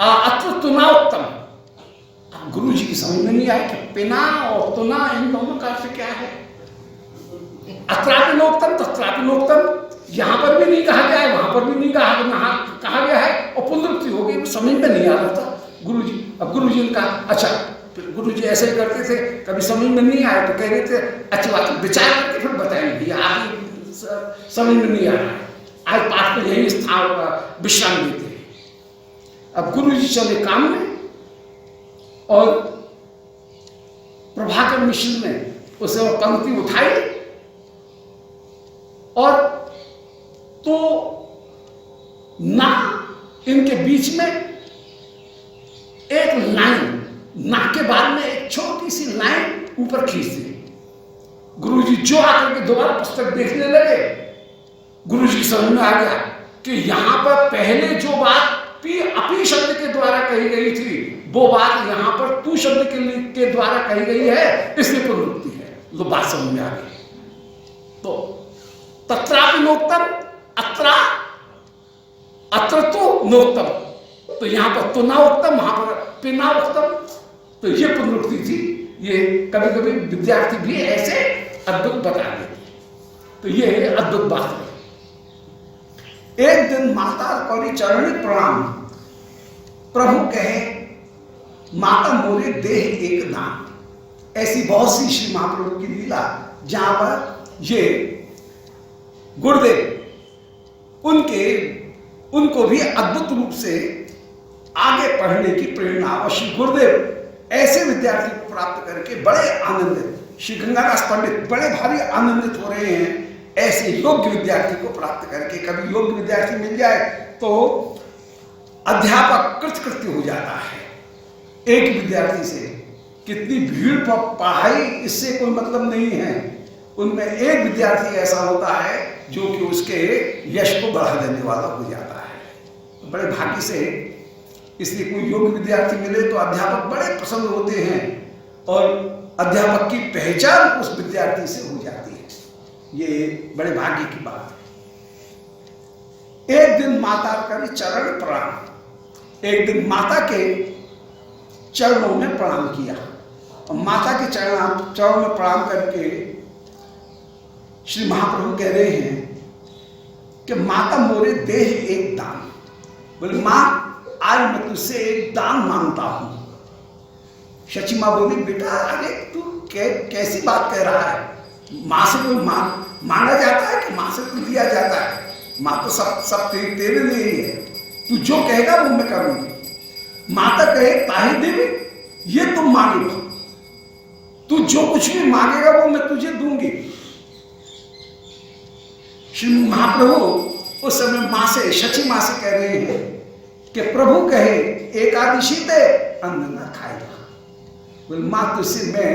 अत्र तुना उत्तम। गुरु जी की समझ में नहीं आया कि पिना और तुना इन दोनों का अर्थ क्या है। अत्रापि नोक्तम तत्रापि नोक्तम, यहां पर भी नहीं कहा गया है, वहां पर भी नहीं कहा गया है, और पुनरुक्ति हो गई, समझ में नहीं आ रहा था गुरु जी। अब गुरु जी ने कहा अच्छा, फिर गुरु जी ऐसे ही करते थे, कभी समझ में नहीं आया तो कह रहे थे अच्छी बात विचार करके फिर बताएंगे, आगे समझ में नहीं आ रहा है, आज पाठ में यही स्थान विश्राम देते हैं। अब गुरु जी चले काम में, और प्रभाकर मिश्र ने उसे पंक्ति उठाई, और तो ना इनके बीच में एक लाइन, ना के बाद में एक छोटी सी लाइन ऊपर खींच दी। गुरुजी जो आकर के दोबारा पुस्तक देखने लगे, गुरुजी की समझ में आ गया कि यहां पर पहले जो बात पी अपी शब्द के द्वारा कही गई थी, वो बात यहां पर तू शब्द के द्वारा कही गई है, इसलिए पुनरुक्ति है। तो बात समझ में आ गई। तो तत्रापि नोक्तम, अत्र तो नोक्तम, तो यहां पर तो ना उत्तम, वहां पर पिना उत्तम, तो ये पुनरुक्ति थी। ये कभी कभी विद्यार्थी भी ऐसे अद्भुत बता देते, तो ये अद्भुत बात है। एक दिन माता कौरी चरणी प्रणाम, प्रभु कहे माता मोरे देह एक दान। ऐसी बहुत सी श्री महाप्रभु की लीला जहां पर ये गुरुदेव उनको भी अद्भुत रूप से आगे पढ़ने की प्रेरणा, और श्री गुरुदेव ऐसे विद्यार्थी को प्राप्त करके बड़े आनंदित, श्री गंगादास पंडित बड़े भारी आनंदित हो रहे हैं ऐसे योग्य विद्यार्थी को प्राप्त करके। कभी योग्य विद्यार्थी मिल जाए तो अध्यापक कृतकृत्य हो जाता है। एक विद्यार्थी से कितनी भीड़ पढ़ाई, इससे कोई मतलब नहीं है। उनमें एक विद्यार्थी ऐसा होता है जो कि उसके यश को बढ़ा देने वाला हो जाता है। बड़े भाग्य से इसलिए कोई योग्य विद्यार्थी मिले तो अध्यापक बड़े प्रसन्न होते हैं, और अध्यापक की पहचान उस विद्यार्थी से हो जाती है। ये बड़े भाग्य की बात है। एक दिन माता करे चरण प्रणाम, एक दिन माता के चरणों में प्रणाम किया, और माता के चरणों में प्रणाम करके श्री महाप्रभु कह रहे हैं कि माता मोरे देह एक दान। बोले मां, आज मैं तुझसे एक दान मांगता हूं। शची मां बोली बेटा, अरे तू कैसी बात कह रहा है? मां से कोई मांगा जाता है कि मां से कोई दिया जाता है? मां तो सब तेरे लिए ही है, तू जो कहेगा वो मैं करूंगी। माता कहे ताही देवी, ये तुम मांगे, तू जो कुछ भी मांगेगा वो मैं तुझे दूंगी। श्री महाप्रभु उस समय मां से, शची मां से कह रहे हैं कि प्रभु कहे एकादशी ते अन्न न खाएगा। बोले मां, तुझसे मैं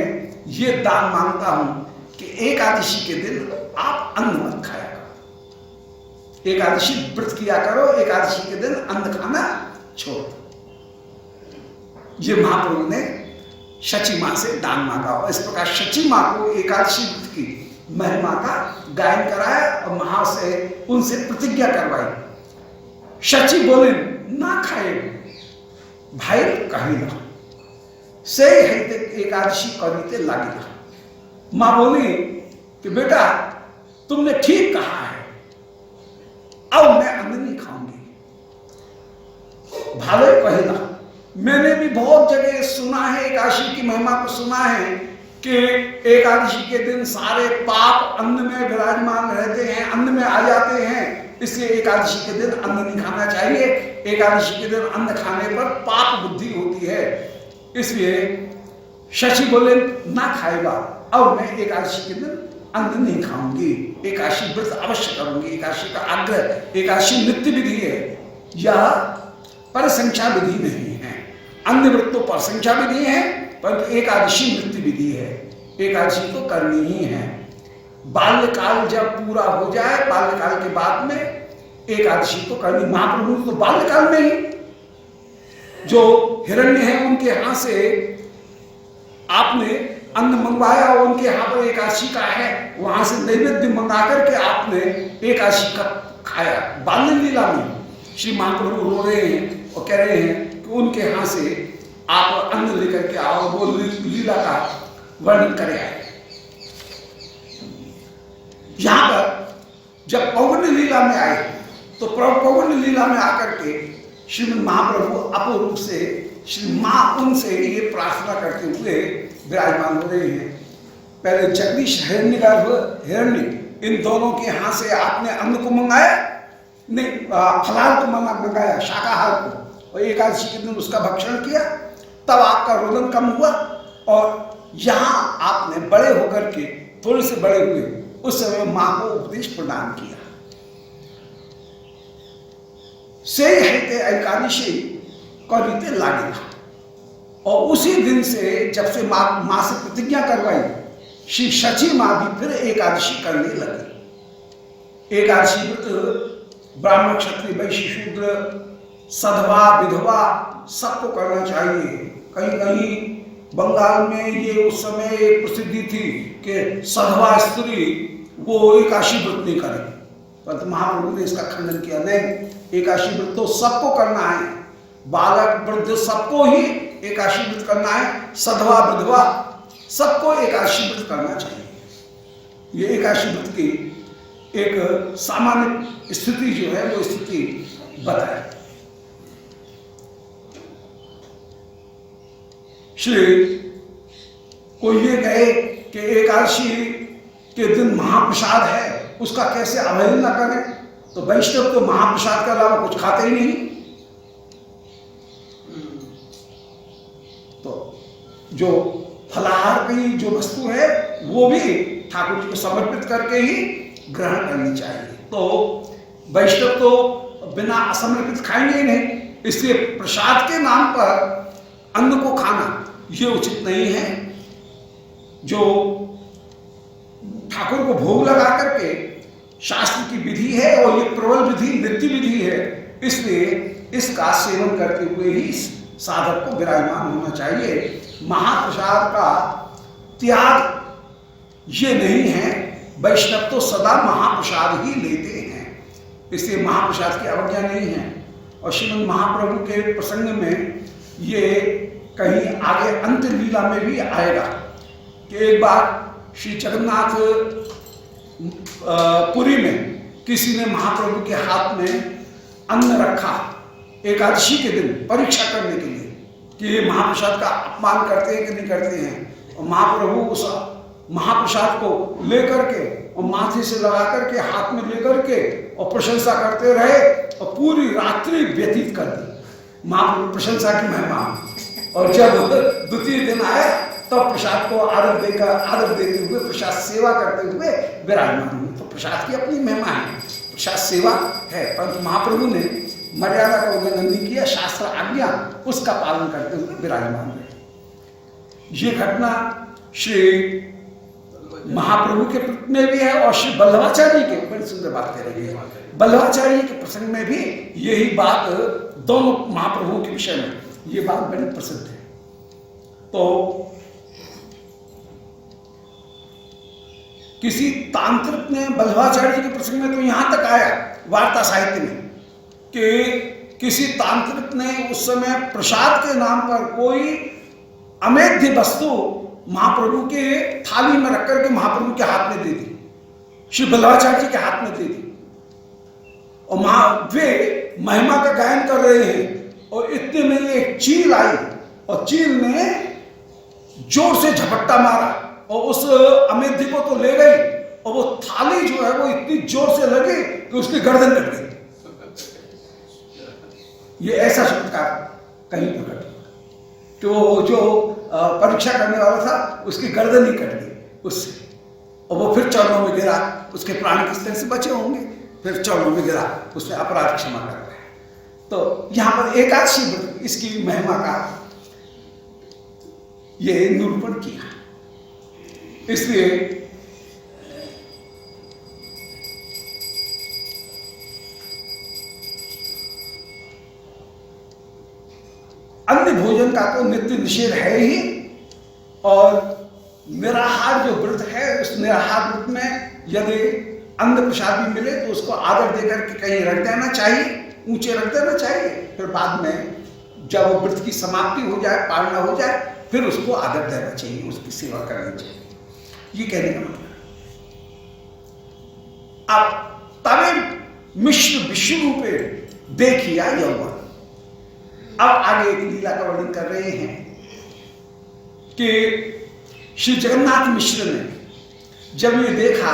ये दान मांगता हूं कि एकादशी के दिन आप अन्न मत खाया करो, एकादशी व्रत किया करो, एकादशी के दिन अन्न खाना छोड़। ये महाप्रभु ने शची मां से दान मांगा, और इस प्रकार शची मां को एकादशी व्रत की महिमा का गायन कराया, और महा से उनसे प्रतिज्ञा करवाई। शची बोले ना खाए भाई कहिला से एकादशी करीते लागिला। मां बोली कि बेटा तुमने ठीक कहा है, अब मैं अन्न नहीं खाऊंगी। भाले कहिला, मैंने भी बहुत जगह सुना है, एकादशी की महिमा को सुना है कि एकादशी के दिन सारे पाप अन्न में विराजमान रहते हैं, अन्न में आ जाते हैं, इसलिए एकादशी के दिन अन्न नहीं खाना चाहिए। एकादशी के दिन अन्न खाने पर पाप बुद्धि होती है, इसलिए शची बोले ना खाएगा, और मैं एकादशी के दिन अन्न नहीं खाऊंगी, एकादशी व्रत अवश्य करूंगी। एकादशी का आग्रह, एकादशी नित्य विधि है, यह परिसंख्या विधि नहीं है। अन्य व्रत तो परिसंख्या विधि है, परंतु एकादशी नित्य विधि है, एकादशी तो करनी ही है। बाल्यकाल जब पूरा हो जाए, बाल्यकाल के बाद में एकादशी तो करनी। महाप्रभु तो बाल्यकाल में ही जो हिरण्य है उनके हाथ से आपने अन्न मंगवाया, और उनके हाथ पर एकादशी का है, वहां से नैवेद्य मंगा करके आपने एकादशी का खाया। बाल्य लीला में श्री महाप्रभु रो रहे हैं और कह रहे हैं कि उनके यहाँ से आप अन्न लेकर के आओ, वो लीला का वर्णन करे आए। यहां पर जब पौगंड लीला में आए तो पौगंड लीला में आकर के श्रीमद महाप्रभु अपूर्व रूप से श्री मां उनसे ये प्रार्थना करते हुए विराजमान हो रहे हैं। पहले जगदीश हिरण्यगर्भ हिरण्य इन दोनों के यहाँ से आपने अन्न को मंगाया, नहीं फलाहार को मंगाया, शाकाहार को, और एकादशी के दिन उसका भक्षण किया, तब आपका रोदन कम हुआ। और यहाँ आपने बड़े होकर के थोड़े से बड़े हुए, उस समय मां को उपदेश प्रदान किया। से हेते एकादशी करीते लागेगा, और उसी दिन से जब से मां से प्रतिज्ञा करवाई, श्री शची मां भी फिर एकादशी करने लगी। एकादशी व्रत ब्राह्मण क्षत्रिय वैश्य शूद्र सधवा विधवा सबको करना चाहिए। कहीं कहीं बंगाल में ये उस समय एक प्रसिद्धि थी कि सधवा स्त्री वो एकादशी व्रत नहीं करे, परंतु महाप्रभु ने इसका खंडन किया। नहीं, एकादशी व्रत तो सबको करना है, बालक वृद्ध सबको ही एकादशी व्रत करना है, सधवा विधवा सबको एकादशी व्रत करना चाहिए। ये एकादशी व्रत की एक सामान्य स्थिति जो है वो स्थिति बताए। श्री को ये कहे कि एकादशी के दिन महाप्रसाद है, उसका कैसे अवहेलना करें, तो वैष्णव तो महाप्रसाद के अलावा कुछ खाते ही नहीं। तो जो फलाहार की जो वस्तु है वो भी ठाकुर जी को समर्पित करके ही ग्रहण करनी चाहिए। तो वैष्णव तो बिना असमर्पित खाएंगे ही नहीं, इसलिए प्रसाद के नाम पर अन्न को खाना ये उचित नहीं है। जो ठाकुर को भोग लगा करके शास्त्र की विधि है और ये प्रबल विधि नित्य विधि है, इसलिए इसका सेवन करते हुए ही साधक को विराजमान होना चाहिए। महाप्रसाद का त्याग ये नहीं है, वैष्णव तो सदा महाप्रसाद ही लेते हैं, इसलिए महाप्रसाद की अवज्ञा नहीं है। और श्रीमद् महाप्रभु के प्रसंग में ये कहीं आगे अंत लीला में भी आएगा कि एक बार श्री जगन्नाथ पुरी में किसी ने महाप्रभु के हाथ में अन्न रखा एकादशी के दिन परीक्षा करने के लिए कि ये महाप्रसाद का अपमान करते हैं कि नहीं करते हैं। और महाप्रभु उस महाप्रसाद को लेकर के और माथे से लगा करके हाथ में लेकर के और प्रशंसा करते रहे और पूरी रात्रि व्यतीत कर दी महाप्रभु प्रशंसा की महिमा। और जब द्वितीय दिन आए तब प्रसाद को आदर देते हुए प्रसाद सेवा करते हुए विराजमान हुए। तो प्रसाद की अपनी महिमा है, प्रसाद सेवा है, परंतु महाप्रभु ने मर्यादा का उल्लंघन नहीं किया, शास्त्र आज्ञा उसका पालन करते हुए विराजमान हुए। ये घटना श्री महाप्रभु के में भी है और श्री बल्लभाचार्य के, बड़ी सुंदर बात कह रही है, बल्लभाचार्य के प्रसंग में भी यही बात, दोनों महाप्रभुओं के विषय में ये बात बड़ी प्रसिद्ध है। तो किसी तांत्रिक ने बल्लभाचार्य जी के प्रसंग में तो यहां तक आया वार्ता साहित्य में कि किसी तांत्रिक ने उस समय प्रसाद के नाम पर कोई अमेध्य वस्तु महाप्रभु के थाली में रख करके महाप्रभु के हाथ में दे दी, श्री बल्लभाचार्य जी के हाथ में दे दी। और वे महिमा का गायन कर रहे हैं और इतने में एक चील आई और चील ने जोर से झपट्टा मारा और उस अमेध्य को तो ले गई और वो थाली जो है वो इतनी जोर से लगी कि उसकी गर्दन कट गई। ये ऐसा चमत्कार कहीं पर घटा तो जो परीक्षा करने वाला था उसकी गर्दन ही कट गई उससे, और वो फिर चरणों में गिरा, उसके प्राण किस तरह से बचे होंगे, फिर चरणों में गिरा, उसने अपराध क्षमा कर रहा है। तो यहां पर एकादशी व्रत इसकी महिमा का ये निरूपण किया। इसलिए अन्य भोजन का तो नित्य निषेध है ही, और निराहार जो व्रत है उस निराहार व्रत में यदि अन्न प्रसाद भी मिले तो उसको आदर देकर के कहीं रख देना चाहिए, ऊंचे रख देना चाहिए, फिर बाद में जब वो व्रत की समाप्ति हो जाए, पालना हो जाए, फिर उसको आदर देना चाहिए, उसकी सेवा करनी चाहिए। ये कहने का मतलब। अब तबे मिश्र विष्णु रूपे देखिया यौवन। अब आगे एक लीला का वर्णन कर रहे हैं कि श्री जगन्नाथ मिश्र ने जब ये देखा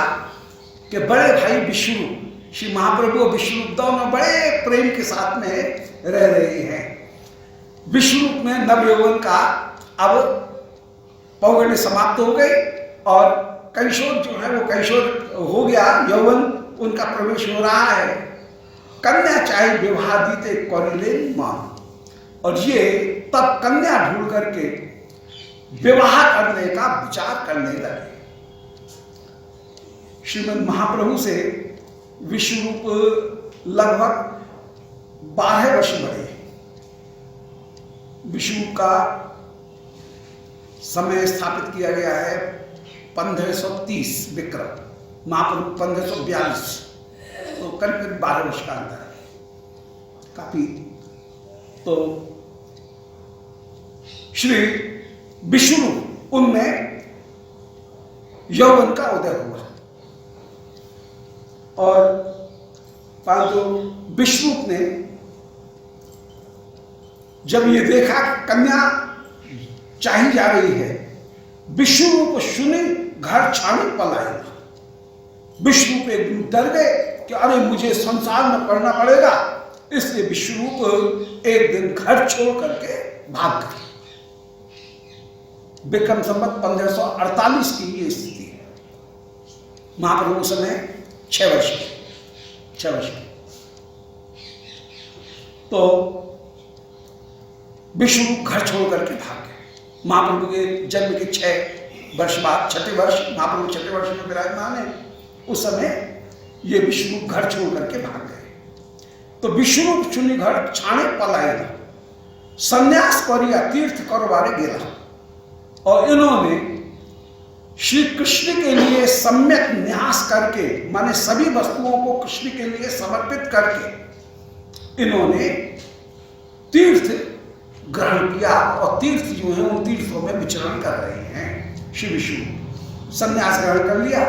कि बड़े भाई विष्णु, श्री महाप्रभु और विष्णु दोनों बड़े प्रेम के साथ में रह रहे हैं। विष्णु में नव यौवन का अब पौगंड समाप्त हो गई और कैशोर जो है वो कैशोर हो गया, यौवन उनका प्रवेश हो रहा है। कन्या चाहे विवाह दीते कौरिले मान, और ये तब कन्या ढूंढ करके विवाह करने का विचार करने लगे। श्रीमद् महाप्रभु से विष्णुरूप लगभग 12 वर्ष बड़े। विष्णु का समय स्थापित किया गया है 1530 विक्रम, महाप्रभु 1542, तो करीब 12 वर्ष का अंतर है काफी। तो श्री विष्णु उनमें यौवन का उदय हुआ और परंतु विष्णु ने जब ये देखा कि कन्या चाही जा रही है, विष्णु को सुने घर छाने पलाए। विष्णु पे डर गए कि अरे मुझे संसार में पड़ना पड़ेगा, इसलिए विष्णु एक दिन घर छोड़ करके भाग गए। विक्रम संवत 1548 की ये स्थिति है। महाप्रभु समय 6 वर्ष की। तो विष्णु घर छोड़ करके भाग गए। महाप्रभु के जन्म के 6 वर्ष बाद, 6ठे वर्ष, महाप्रभु 6ठे वर्ष में विराजमान है, उस समय ये विष्णु घर छोड़ करके भाग गए। तो विष्णु चुनी घर छाने पलाएगा, संन्यास करिया तीर्थ करवारे गेला, और इन्होंने श्री कृष्ण के लिए सम्यक न्यास करके, माने सभी वस्तुओं को कृष्ण के लिए समर्पित करके इन्होंने तीर्थ ग्रहण किया। और तीर्थ जो है उन तीर्थों में विचरण कर रहे हैं। श्री विष्णु संन्यास ग्रहण कर लिया।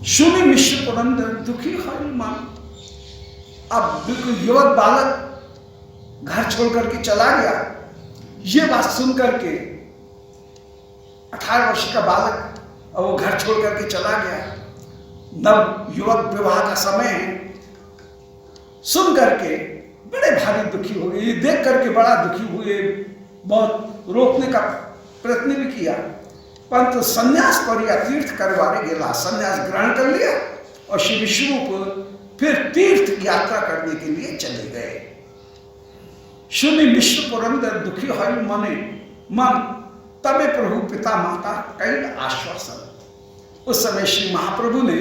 सुनि मिश्र पुरंदर दुखी हरि मान। अब बिल्कुल युवक बालक घर छोड़ करके चला गया। ये बात सुन करके 18 वर्ष का बालक और वो घर छोड़ करके चला गया। नव युवक विवाह का समय है। सुन करके बड़े भारी दुखी हो गए। ये देख करके बड़ा दुखी हुए, बहुत रोकने का प्रयत्न भी किया, परंतु संन्यास करिया तीर्थ करवारे गेला, संन्यास ग्रहण कर लिया और श्री विष्णु को फिर तीर्थ यात्रा करने के लिए चले गए। सुनि मिश्र पुरंदर दुखी हरि मने मन, तबे प्रभु पिता माता कई आश्वासन। उस समय श्री महाप्रभु ने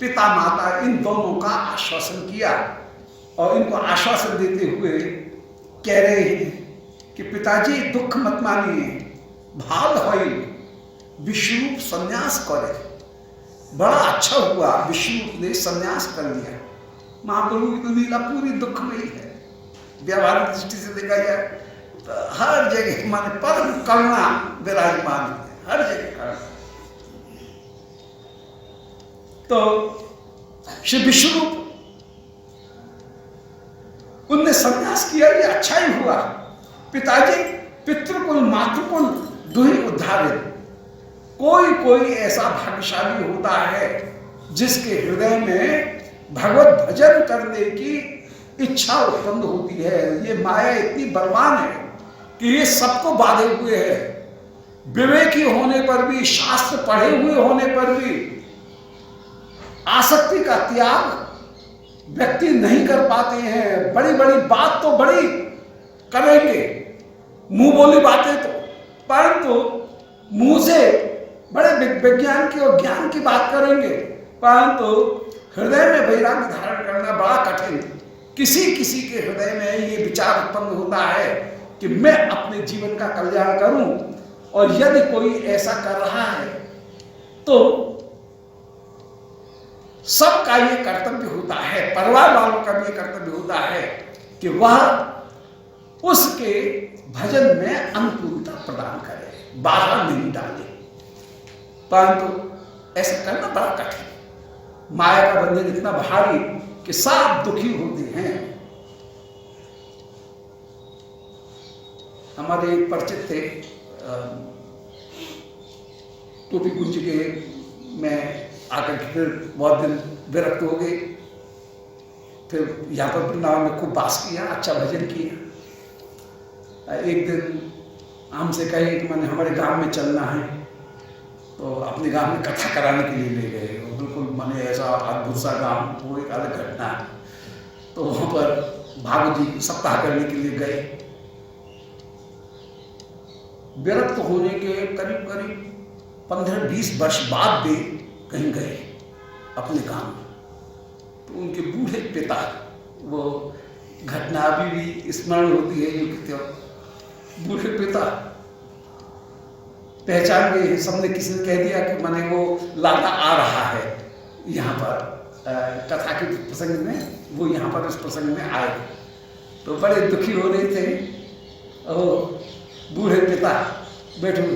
पिता माता इन दोनों का आश्वासन किया और इनको आश्वासन देते हुए कह रहे हैं कि पिताजी दुख मत मानिए, भाल होई विष्णु संन्यास करे। बड़ा अच्छा हुआ विष्णु ने संन्यास कर लिया। महाप्रभु की तो लीला पूरी दुख में ही है। व्यावहारिक दृष्टि से देखा जाए तो हर जगह माने परम करुणा विराजमान है, हर जगह करुणा। तो श्री विष्णु उनने संन्यास किया, ये अच्छा ही हुआ। पिताजी पितृकुल मातृकुल दुहि उद्धारित। कोई ऐसा भाग्यशाली होता है जिसके हृदय में भगवत भजन करने की इच्छा उत्पन्न होती है। ये माया इतनी बलवान है कि ये सबको बांधे हुए है। विवेकी होने पर भी, शास्त्र पढ़े हुए होने पर भी आसक्ति का त्याग व्यक्ति नहीं कर पाते हैं। बड़ी बड़ी बात तो बड़ी करेंगे, मुंह बोली बातें तो, परंतु मुंह से बड़े विज्ञान की और ज्ञान की बात करेंगे, परंतु हृदय में वैराग्य धारण करना बड़ा कठिन। किसी के हृदय में ये विचार उत्पन्न होता है कि मैं अपने जीवन का कल्याण करूं, और यदि कोई ऐसा कर रहा है तो सबका ये कर्तव्य होता है, परिवार वालों का भी ये कर्तव्य होता है कि कि वह उसके भजन में अनुकूलता प्रदान करे, बाधा नहीं डाले। परंतु ऐसा करना बड़ा कठिन, माया का बंधन इतना भारी कि सब दुखी होते हैं। हमारे एक परिचित थे, टोपी कुंज के में आकर के फिर बहुत दिन विरक्त हो गए। फिर यहाँ पर वृंदावन में खूब बास किया, अच्छा भजन किया। एक दिन हमसे कहे कि मैंने हमारे गांव में चलना है, तो अपने गांव में कथा कराने के लिए ले गए। बिल्कुल मैंने ऐसा अद्भुत सा गांव, वो एक अलग घटना है। तो वहाँ पर भागवत जी सप्ताह करने के लिए गए। विरक्त होने के करीब करीब 15-20 वर्ष बाद भी कहीं गए अपने गांव में। तो उनके बूढ़े पिता, वो घटना अभी भी स्मरण होती है, युग त्यों बूढ़े पिता पहचान गए हैं। सबने किसी ने कह दिया कि मैंने वो लाला आ रहा है यहाँ पर कथा के प्रसंग में, वो यहाँ पर इस प्रसंग में आए। तो बड़े दुखी हो रहे थे। और बूढ़े पिता बैठो,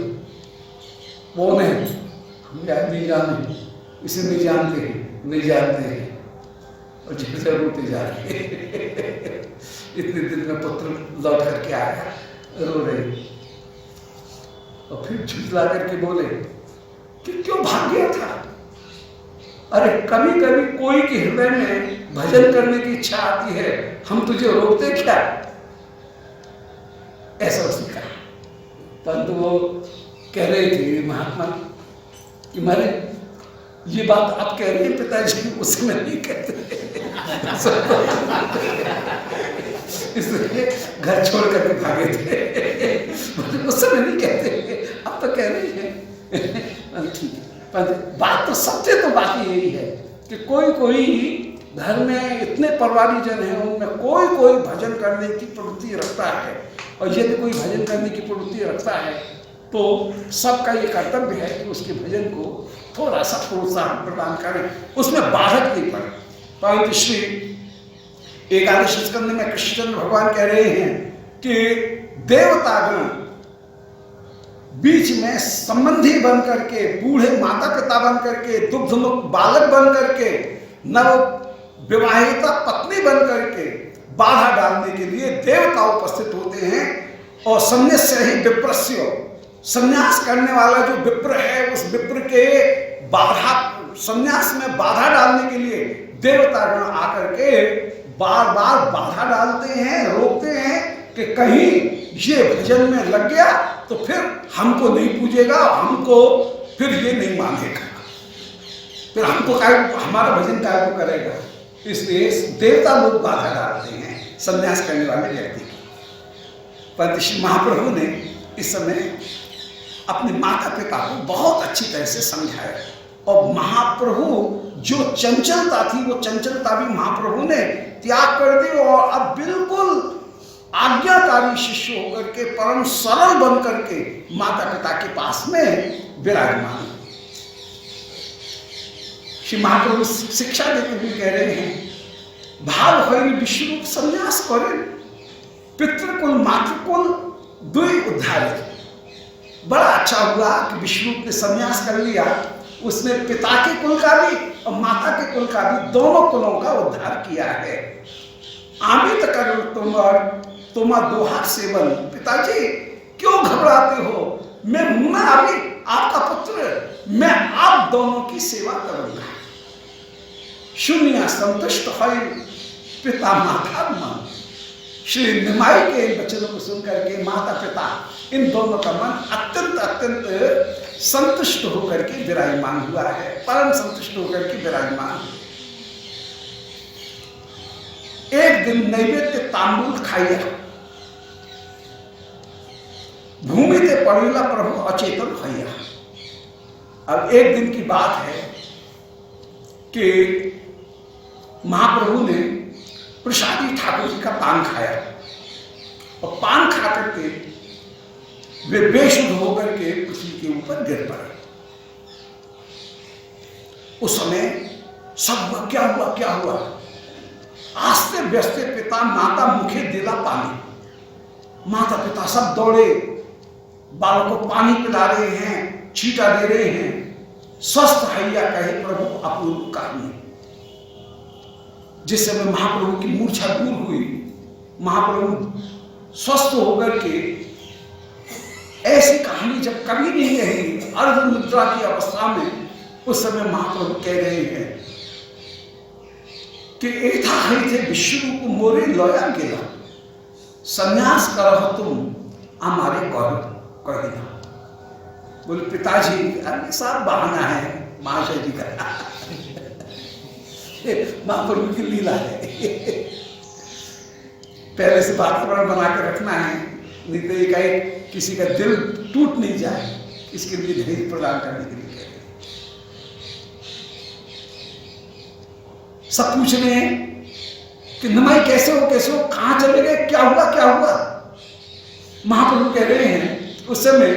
वो नहीं, हम नहीं जाने, इसे नहीं जानते हैं, नहीं जानते हैं। और जैसे रोते जा रहे इतने दिन में पुत्र लौट करके आया, रो रहे। और फिर झुठला करके बोले कि क्यों भाग गया था? अरे कभी कभी कोई के हृदय में भजन करने की इच्छा आती है, हम तुझे रोकते क्या? ऐसा उसने कहा। परंतु वो कह रहे थे महात्मा कि मारे ये बात आप कह रहे हैं पिताजी, उसे मैं नहीं कहते इसलिए घर छोड़ करके भागे थे। उस समय नहीं कहते, अब तो कह रहे हैं। ठीक है, पर बात तो सबसे तो बात यही है कि कोई कोई घर में इतने परिवारी जन हैं, उनमें कोई कोई भजन करने की प्रवृत्ति रखता है। और यदि कोई भजन करने की प्रवृत्ति रखता है तो सबका ये कर्तव्य है कि उसके भजन को थोड़ा सा प्रोत्साहन प्रदान करें, उसमें बाधक नहीं पड़े। परंतु श्री एकादश स्कंद में कृष्णचंद्र भगवान कह रहे हैं कि देवतागण बीच में संबंधी बन करके, बूढ़े माता पिता बन करके, दुग्धमुख बालक बन करके, नव विवाहिता पत्नी बन करके बाधा डालने के लिए देवता उपस्थित होते हैं। और संन्यास्य ही विप्रस्य, संन्यास करने वाला जो विप्र है, उस विप्र के बाधा, संन्यास में बाधा डालने के लिए देवतागण आकर के बार बार बाधा डालते हैं, रोकते हैं कि कहीं ये भजन में लग गया तो फिर हमको नहीं पूजेगा, हमको फिर ये नहीं मानेगा, फिर हमको हमारा भजन काय को करेगा। इसलिए देवता लोग बाधा डालते हैं संन्यास करने वाले व्यक्ति की। परंतु श्री महाप्रभु ने इस समय अपने माता पिता को बहुत अच्छी तरह से समझाया। और महाप्रभु जो चंचलता थी, वो चंचलता भी महाप्रभु ने त्याग कर दी और अब बिल्कुल आज्ञाकारी शिष्य होकर के, परम सरल बन करके माता पिता के पास में विराजमान। श्री महाप्रभु शिक्षा देते हुए कह रहे हैं, भाव हरि विश्वरूप संन्यास करे, पितृकुल मातृकुल दुई उद्धारे। बड़ा अच्छा हुआ कि विश्वरूप ने संन्यास कर लिया, उसने पिता के कुल का भी और माता के कुल का भी, दोनों कुलों का उद्धार किया है। आमित कर तुम दोहा सेवन, पिताजी क्यों घबराते हो? मैं हूं ना अभी आपका पुत्र, मैं आप दोनों की सेवा करूंगा। शून्य संतुष्ट है पिता माता मन। श्री निमाई के वचनों को सुनकर के माता पिता इन दोनों का मन अत्यंत अत्यंत संतुष्ट होकर के विराजमान हुआ है, परम संतुष्ट होकर के विराजमान। एक दिन नैवेद्य तांबूल खाइया, भूमि ते पड़ेला प्रभु अचेतन भैया। अब एक दिन की बात है कि महाप्रभु ने प्रसादी ठाकुर जी का पान खाया और पान खा करके वे बेशुद्ध होकर के पृथ्वी के ऊपर गिर पड़े। उस समय सब हुआ, क्या हुआ क्या हुआ? आस्ते व्यस्ते पिता माता मुखे दिला पानी। माता पिता सब दौड़े, बालक को पानी पिला रहे हैं, छींटा दे रहे हैं। स्वस्थ हैया कहे प्रभु अपूर्व कहानी। जिस समय महाप्रभु की मूर्छा दूर हुई, महाप्रभु स्वस्थ होकर के, ऐसी कहानी जब कभी नहीं कही अर्ध निद्रा की अवस्था में, उस समय महाप्रभु कह रहे हैं कि एथा हरिथे विश्वरूप मोरे लया गेला, संन्यास करह तुम हमारे कहना। बोले पिताजी, अरे साहब बहाना है महाशय जी का, महाप्रभु की लीला है। पहले से वातावरण बना के रखना है, नहीं तो एक किसी का दिल टूट नहीं जाए, इसके लिए धैर्य प्रदान करने के लिए कहते हैं। सब पूछ रहे हैं कि नमाई कैसे हो, कहां चले गए, क्या हुआ। महाप्रभु कह रहे हैं उस समय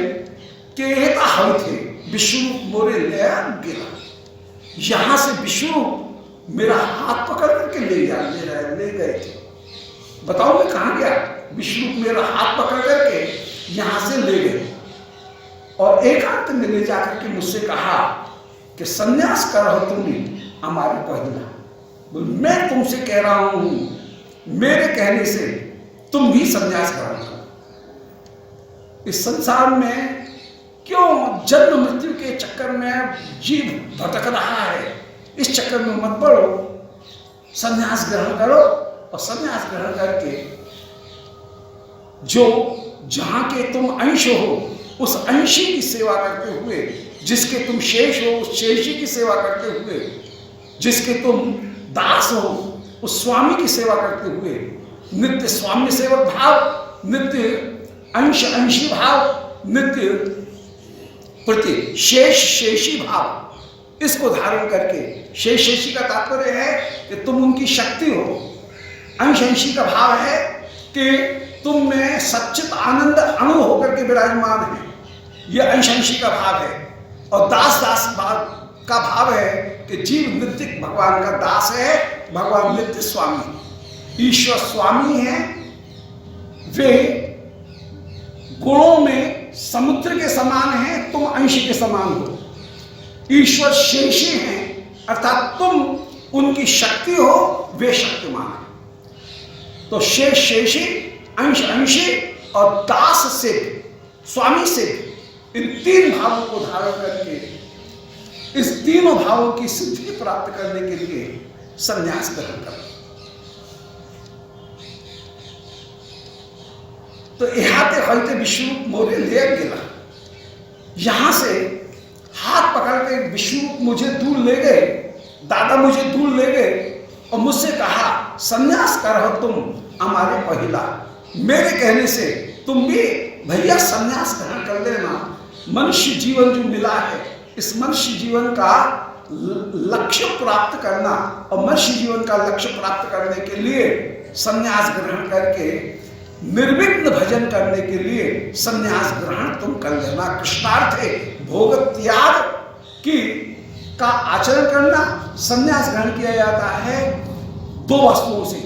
कि एता हरि थे विष्णु मोरे लया गिरा। यहां से विष्णु मेरा हाथ पकड़ करके ले गए थे। बताओ मैं कहां गया? विष्णु मेरा हाथ पकड़ करके यहां से ले गए और एकांत में ले जाकर के मुझसे कहा कि संन्यास करो तुम हमारे कहना। मैं तुमसे कह रहा हूं, मेरे कहने से तुम भी संन्यास करो। इस संसार में क्यों जन्म मृत्यु के चक्कर में जीव भटक रहा है? इस चक्कर में मत पड़ो, संन्यास ग्रहण करो और संन्यास ग्रहण करके जो जहां के तुम अंश हो उस अंशी की सेवा करते हुए, जिसके तुम शेष हो उस शेषी की सेवा करते हुए, जिसके तुम दास हो उस स्वामी की सेवा करते हुए, नित्य स्वामी सेवक भाव, नित्य अंशी भाव, नित्य प्रति शेषी भाव, इसको धारण करके, शेषी का तात्पर्य है कि तुम उनकी शक्ति हो, अंशी का भाव है कि तुम में सच्चित आनंद अणु होकर के विराजमान है, यह अंशी का भाव है। और दास भाव का भाव है कि जीव नित्य भगवान का दास है, भगवान नित्य स्वामी, ईश्वर स्वामी है। वे गुणों में समुद्र के समान है, तुम अंश के समान हो। ईश्वर शेषी हैं, अर्थात तुम उनकी शक्ति हो, वे शक्तिमान है। तो शेषी, अंशी और दास से, स्वामी से, इन तीन भावों को धारण करके इस तीनों भावों की सिद्धि प्राप्त करने के लिए संन्यास ग्रहण करो। तो इहाते हलते विष्णु मोरे ले गिला, यहां से हाथ पकड़ के विष्णु मुझे दूर ले गए, दादा मुझे दूर ले गए और मुझसे कहा संन्यास करो तुम हमारे पहिला। मेरे कहने से तुम भी भैया संन्यास ग्रहण कर लेना। मनुष्य जीवन जो मिला है, इस मनुष्य जीवन का लक्ष्य प्राप्त करना, और मनुष्य जीवन का लक्ष्य प्राप्त करने के लिए संन्यास ग्रहण करके निर्विघ्न भजन करने के लिए संन्यास ग्रहण तुम कर लेना। कृष्णार्थे भोग त्याग की का आचरण करना। संन्यास ग्रहण किया जाता है दो वस्तुओं से।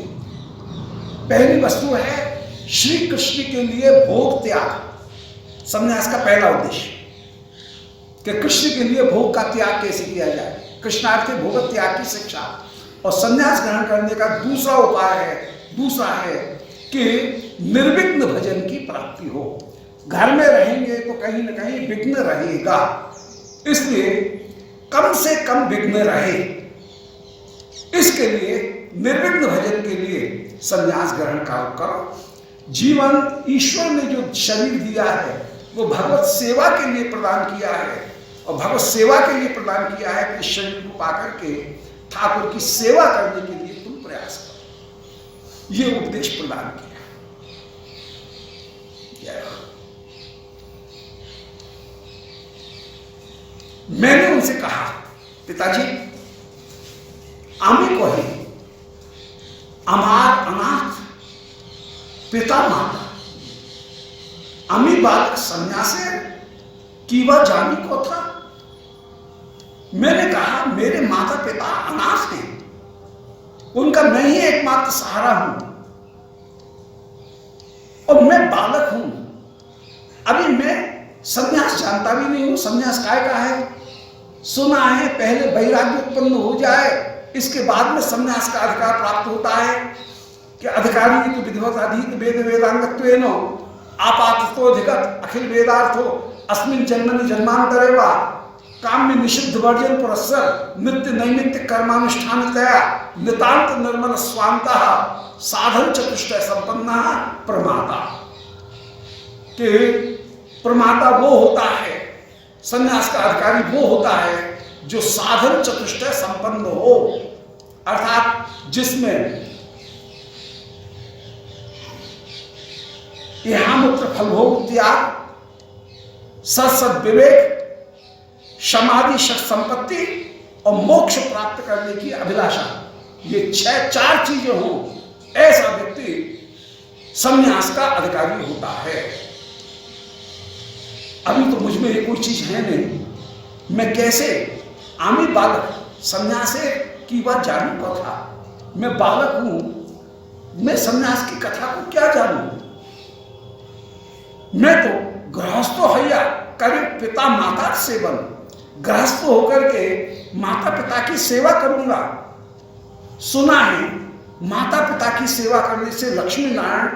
पहली वस्तु है श्री कृष्ण के लिए भोग त्याग, संन्यास का पहला उद्देश्य कि कृष्ण के लिए भोग का त्याग कैसे किया जाए, कृष्णार्थे भोग त्याग की शिक्षा। और संन्यास ग्रहण करने का दूसरा उपाय है, दूसरा है कि निर्विघ्न भजन की प्राप्ति हो। घर में रहेंगे तो कहीं ना कहीं विघ्न रहेगा, इसलिए कम से कम विघ्न रहे, इसके लिए निर्विघ्न भजन के लिए संन्यास ग्रहण करो। जीवन ईश्वर ने जो शरीर दिया है वो भगवत सेवा के लिए प्रदान किया है, और भगवत सेवा के लिए प्रदान किया है कि शरीर को पाकर के ठाकुर की सेवा करने के लिए तुम प्रयास करो। ये उपदेश प्रदान किया। मैंने उनसे कहा पिताजी आमी कहे अमार अनाथ पिता माता अमी बालक संन्यासे कीवा जानी को था। मैंने कहा मेरे माता पिता अनाथ हैं, उनका मैं ही एकमात्र सहारा हूं और मैं बालक हूं। अभी मैं संन्यास जानता भी नहीं हूं, संन्यास काय का है। सुना है पहले वैराग्य उत्पन्न हो जाए, इसके बाद में संन्यास का अधिकार प्राप्त होता है कि अधिकारी तो विधिवत अधीत वेद वेदांगत्वेन आपाततोधिगत अखिल वेदार्थो अस्मिन जन्मनि जन्मांतरेवा काम में निषिद्ध वर्जन पुरस्सर नित्य नैमित्तिक कर्मानुष्ठानतया नितांत निर्मल स्वांतः साधन चतुष्टय संपन्न प्रमाता। कि प्रमाता वो होता है, संन्यास का अधिकारी वो होता है जो साधन चतुष्टय संपन्न हो, अर्थात जिसमें इहामुत्र फलभोग त्याग, सत्सद विवेक, समाधि शक्ति संपत्ति और मोक्ष प्राप्त करने की अभिलाषा, ये चार चीजें हों, ऐसा व्यक्ति संन्यास का अधिकारी होता है। अभी तो मुझ में ये कोई चीज है नहीं, मैं कैसे आमी बालक संन्यास की बात जानू कथा, मैं बालक हूं, मैं संन्यास की कथा को क्या जानूं। मैं तो गृहस्थ हैया करे पिता माता सेवन, गृहस्थ होकर के माता पिता की सेवा करूंगा। सुना है माता पिता की सेवा करने से लक्ष्मी नारायण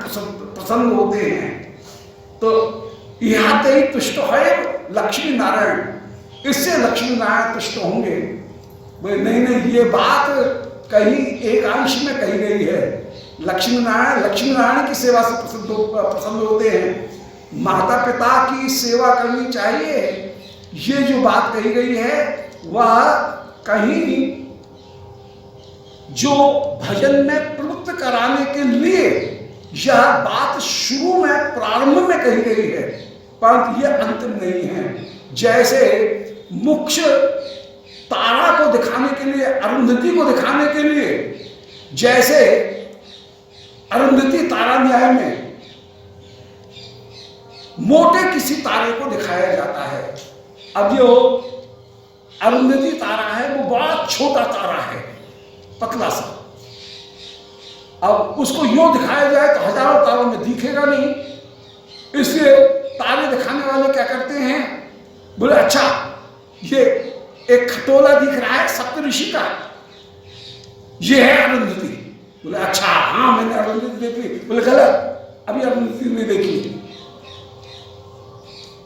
प्रसन्न होते हैं, तो यहाँ ते ही तुष्ट है लक्ष्मी नारायण, इससे लक्ष्मी नारायण तुष्ट होंगे। नहीं नहीं, ये बात कहीं एक अंश में कही गई है, लक्ष्मी नारायण की सेवा से प्रसन्न होते हैं, माता पिता की सेवा करनी चाहिए। ये जो बात कही गई है वह कहीं जो भजन में प्रवृत्त कराने के लिए यह बात शुरू में प्रारंभ में कही गई है, परंतु यह अंतिम नहीं है। जैसे मुख्य तारा को दिखाने के लिए, अरुंधति को दिखाने के लिए, जैसे अरुंधति तारा न्याय में मोटे किसी तारे को दिखाया जाता है। अब जो अरुंधति तारा है वो बड़ा छोटा तारा है, पतला सा, अब उसको यूं दिखाया जाए तो हजारों तारों में दिखेगा नहीं, इसलिए तारे दिखाने वाले क्या करते हैं, बोले अच्छा ये एक खटोला दिख रहा है सप्तऋषि का, ये है अरुंधति। बोले अच्छा हाँ मैंने अरुंधति देखी। बोले गलत, अभी अरुंधति नहीं देखी।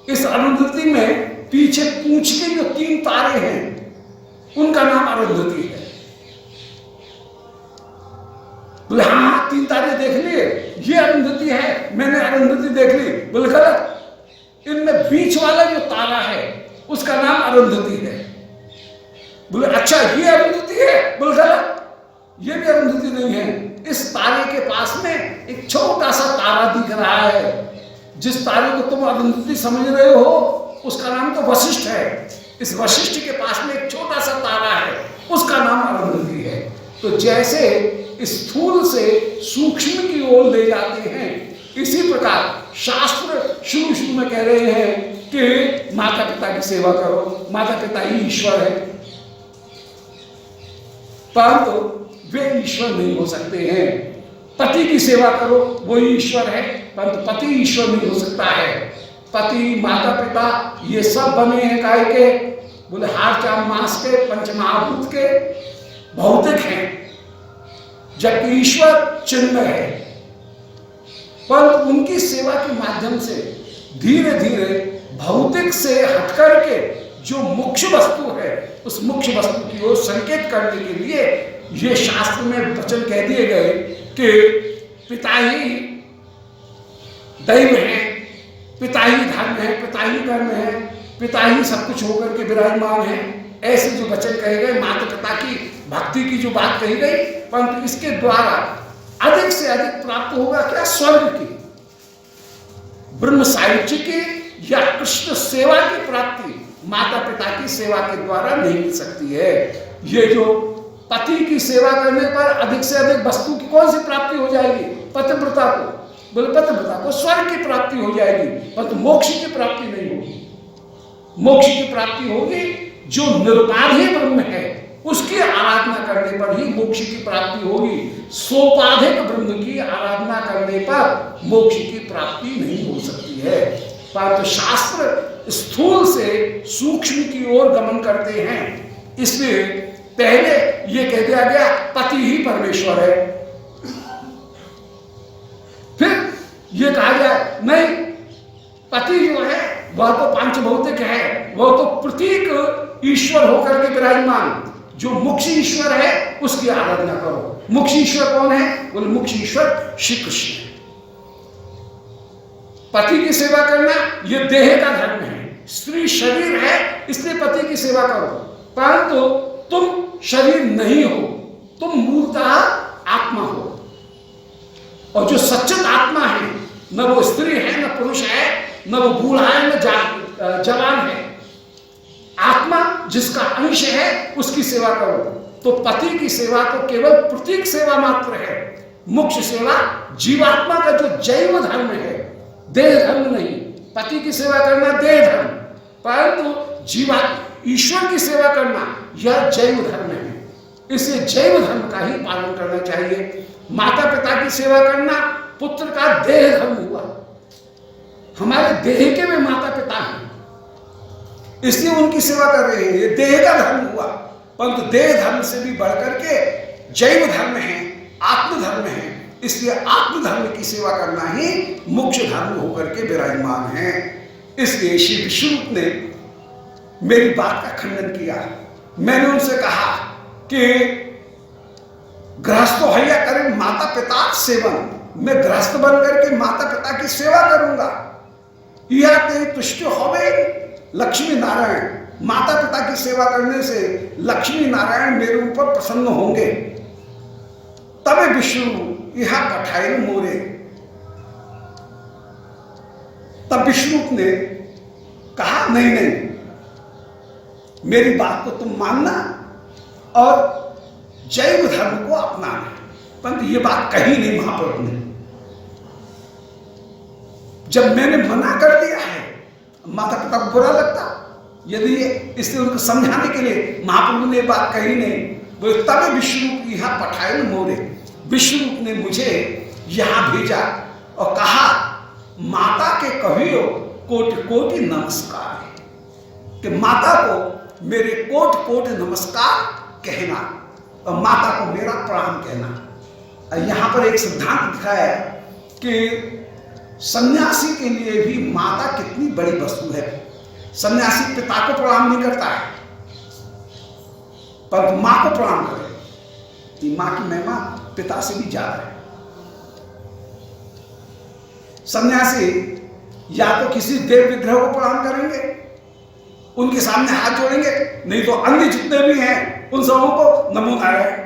इस अरुंधति में पीछे पूंछ के जो 3 तारे हैं उनका नाम अरुंधति है। बोले हाँ 3 तारे देख लिए, ये अरुंधति है, मैंने अरुंधति देख ली। बोले गलत, इनमें बीच वाला जो तारा है उसका नाम अरुंधति है। बोले अच्छा ये अरुंधति है। बोले गलत, ये भी अरुंधति नहीं है। इस तारे के पास में एक छोटा सा तारा दिख रहा है, जिस तारे को तुम अरुंधति समझ रहे हो उसका नाम तो वशिष्ठ है। इस वशिष्ठ के पास में एक छोटा सा तारा है, उसका नाम अरुंधति है। तो जैसे स्थूल से सूक्ष्म की ओर ले जाते हैं, इसी प्रकार शास्त्र शुरू में कह रहे हैं कि माता पिता की सेवा करो, माता पिता ही ईश्वर है, परंतु वे ईश्वर नहीं हो सकते हैं। पति की सेवा करो, वो ईश्वर है, परंतु पति ईश्वर नहीं हो सकता है। पति माता पिता ये सब बने हैं काय के, बोले हार चाम मास के, पंचमहाभूत के, भौतिक हैं, जबकि ईश्वर चिन्मय है। परंतु उनकी सेवा के माध्यम से धीरे धीरे भौतिक से हटकर के जो मुख्य वस्तु है उस मुख्य वस्तु की ओर संकेत करने के लिए ये शास्त्र में वचन कह दिए गए कि पिता ही दैव है, पिता ही धर्म है, पिता ही कर्म है, पिता ही सब कुछ होकर के विराजमान है। ऐसे जो वचन कहे गए, माता पिता की भक्ति की जो बात कही गई, परंतु इसके द्वारा अधिक से अधिक प्राप्त होगा क्या, स्वर्ग की, ब्रह्म साहित्य की या कृष्ण सेवा की प्राप्ति माता पिता की सेवा के द्वारा नहीं मिल सकती है। ये जो पति की सेवा करने पर अधिक से अधिक वस्तु की कौन सी प्राप्ति हो जाएगी, पतिव्रता को, बोले पतिव्रता को स्वर्ग की प्राप्ति हो जाएगी, परंतु मोक्ष की प्राप्ति नहीं होगी। मोक्ष की प्राप्ति होगी जो निरुपाधि ब्रह्म है, उसकी आराधना करने पर ही मोक्ष की प्राप्ति होगी। सोपाधिक ब्रह्म की आराधना करने पर मोक्ष की प्राप्ति नहीं हो सकती है। परंतु शास्त्र स्थूल से सूक्ष्म की ओर गमन करते हैं, इसलिए पहले ये कह दिया गया पति ही परमेश्वर है। फिर ये कहा जाए नहीं, पति जो है वह तो पांचभौतिक है, वह तो प्रतीक ईश्वर होकर के विराजमान, जो मुख्य ईश्वर है उसकी आराधना करो। मुख्य ईश्वर कौन है? बोले मुख्य ईश्वर श्री कृष्ण है। पति की सेवा करना यह देह का धर्म है, स्त्री शरीर है इसलिए पति की सेवा करो, परंतु तुम शरीर नहीं हो, तुम मूलतः आत्मा हो। और जो सच्चित आत्मा है, न वो स्त्री है न पुरुष है, न वो बूढ़ा है न जवान है, आत्मा जिसका अंश है उसकी सेवा करो। तो पति की सेवा तो केवल प्रतीक सेवा मात्र है। मुख्य सेवा जीवात्मा का जो जैव धर्म है, देह धर्म नहीं। पति की सेवा करना देह धर्म, परंतु जीवात्मा ईश्वर की सेवा करना यह जैव धर्म है। इसलिए जैव धर्म का ही पालन करना चाहिए। माता पिता की सेवा करना पुत्र का देह धर्म हुआ। हमारे देह के में माता पिता हैं, इसलिए उनकी सेवा कर रहे हैं, ये देह का धर्म हुआ। परंतु देह धर्म से भी बढ़कर के जैव धर्म है, आत्म धर्म है। इसलिए आत्म धर्म की सेवा करना ही मुख्य धर्म होकर के विराजमान है। इसलिए श्री विष्णु ने मेरी बात का खंडन किया। मैंने उनसे कहा कि गृहस्थ हैया करें माता पिता सेवन, मैं गृहस्थ बन करके माता पिता की सेवा करूंगा। यह तेरी तुष्टि होवे लक्ष्मी नारायण, माता पिता की सेवा करने से लक्ष्मी नारायण मेरे ऊपर प्रसन्न होंगे। तब विष्णु यह पठाए मोरे। तब विष्णु ने कहा नहीं नहीं, मेरी बात को तुम मानना और जैव धर्म को अपनाना। परंतु ये बात कही नहीं महाप्रभु ने। जब मैंने मना कर दिया है, माता पिता को बुरा लगता, यदि इसलिए उनको समझाने के लिए महाप्रभु ने बात कही नहीं। बोले तब विष्णु यहां पठाए मोरे, विष्णु ने मुझे यहां भेजा और कहा माता के कहियो कोटि कोटि नमस्कार, कि माता को मेरे कोटि कोटि नमस्कार कहना और माता को मेरा प्रणाम कहना। यहां पर एक सिद्धांत दिखाया है कि सन्यासी के लिए भी माता कितनी बड़ी वस्तु है। सन्यासी पिता को प्रणाम नहीं करता है, पर मां को प्रणाम करे। कि मां की महिमा पिता से भी ज्यादा है। सन्यासी या तो किसी देव विग्रह को प्रणाम करेंगे, उनके सामने हाथ जोड़ेंगे, नहीं तो अन्य जितने भी हैं उन सबों को नमो नारायण